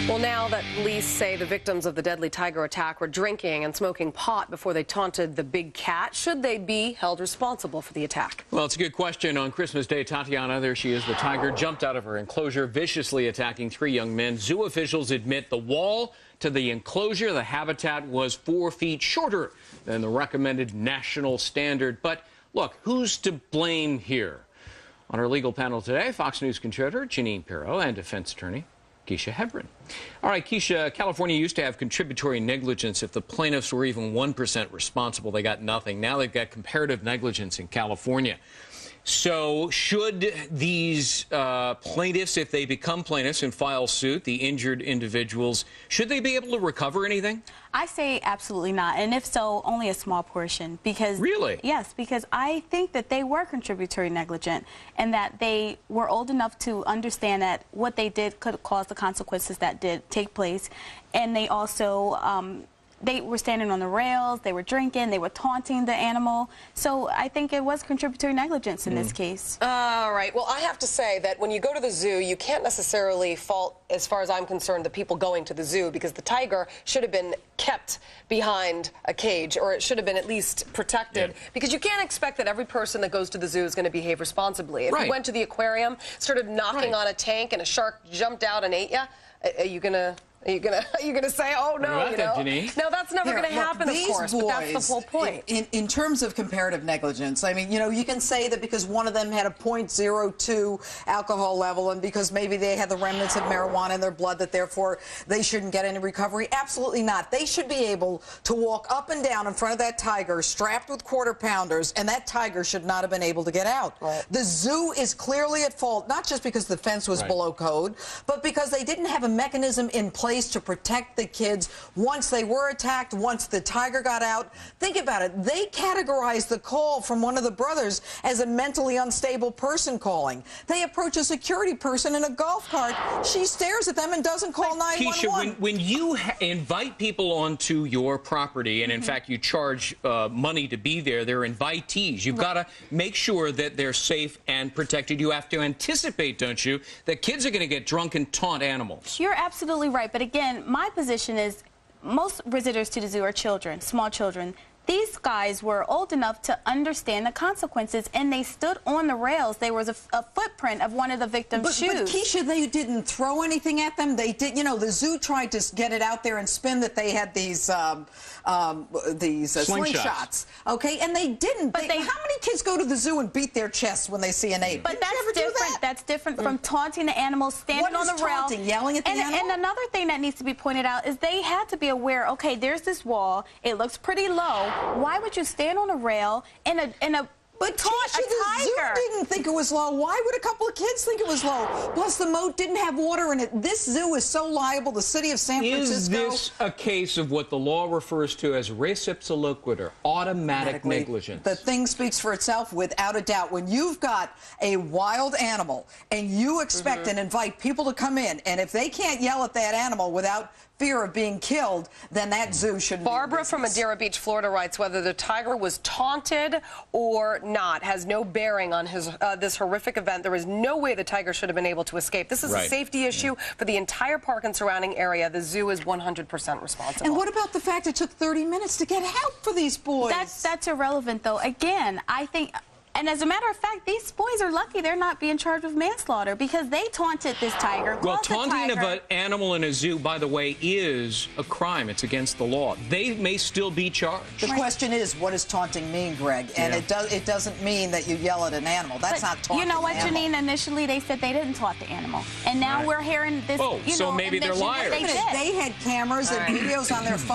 Well, now that police say the victims of the deadly tiger attack were drinking and smoking pot before they taunted the big cat, should they be held responsible for the attack? Well, it's a good question. On Christmas Day, Tatiana, there she is, the tiger jumped out of her enclosure, viciously attacking 3 young men. Zoo officials admit the wall to the enclosure, the habitat, was 4 feet shorter than the recommended national standard. But look, who's to blame here? On our legal panel today, Fox News contributor Janine Pirro and defense attorney Kisha Hebbon. All right, Kisha, California used to have contributory negligence. If the plaintiffs were even 1% responsible, they got nothing. Now they've got comparative negligence in California. So should these plaintiffs, if they become plaintiffs and file suit, the injured individuals, should they be able to recover anything? I say absolutely not. And if so, only a small portion. Because really? Yes, because I think that they were contributory negligent and that they were old enough to understand that what they did could cause the consequences that did take place. And they also they were standing on the rails, they were drinking, they were taunting the animal. So I think it was contributory negligence in this case. All right. Well, I have to say that when you go to the zoo, you can't necessarily fault, as far as I'm concerned, the people going to the zoo, because the tiger should have been kept behind a cage, or it should have been at least protected, because you can't expect that every person that goes to the zoo is going to behave responsibly. If you went to the aquarium, started knocking on a tank, and a shark jumped out and ate you, are you gonna say, oh no, No, that's never going to happen, of course, but that's the whole point. In terms of comparative negligence, I mean, you can say that because one of them had a .02 alcohol level and because maybe they had the remnants of marijuana in their blood that therefore they shouldn't get any recovery. Absolutely not. They should be able to walk up and down in front of that tiger strapped with quarter-pounders, and that tiger should not have been able to get out. The zoo is clearly at fault, not just because the fence was below code, but because they didn't have a mechanism in place to protect the kids once they were attacked, once the tiger got out. Think about it. They categorized the call from one of the brothers as a mentally unstable person calling. They approach a security person in a golf cart. She stares at them and doesn't call 911. Kisha, when you invite people onto your property, and in fact you charge money to be there, they're invitees. You've got to make sure that they're safe and protected. You have to anticipate, don't you, that kids are going to get drunk and taunt animals. You're absolutely right. But again, my position is most visitors to the zoo are children, small children. These guys were old enough to understand the consequences, and they stood on the rails. There was a footprint of one of the victims' shoes. But Kisha, they didn't throw anything at them. They did, the zoo tried to get it out there and spin that they had these slingshots. Okay, and they didn't. But how many kids go to the zoo and beat their chests when they see an ape? But that's different. That's different from taunting the animals, standing on the rail. Taunting? Yelling at the animal? And another thing that needs to be pointed out is they had to be aware. Okay, there's this wall. It looks pretty low. Why would you stand on a rail in a But taunt Kisha, the zoo didn't think it was low. Why would a couple of kids think it was low? Plus, the moat didn't have water in it. This zoo is so liable. The city of San Francisco... Is this a case of what the law refers to as res ipsa loquitur, automatic negligence? The thing speaks for itself without a doubt. When you've got a wild animal and you expect and invite people to come in, and if they can't yell at that animal without fear of being killed, then that zoo shouldn't be in Barbara business. from Madeira Beach, Florida writes, whether the tiger was taunted or not has no bearing on this horrific event. There is no way the tiger should have been able to escape. This is a safety issue for the entire park and surrounding area. The zoo is 100% responsible. And what about the fact it took 30 minutes to get help for these boys? That's irrelevant, though. Again, I think... And as a matter of fact, these boys are lucky they're not being charged with manslaughter because they taunted this tiger. Well, taunting of an animal in a zoo, by the way, is a crime. It's against the law. They may still be charged. The question is, what does taunting mean, Greg? And it doesn't mean that you yell at an animal. That's not taunting. You know what, Janine? Initially, they said they didn't taunt the animal. And now we're hearing this, so maybe they're liars. They had cameras and videos on their phone.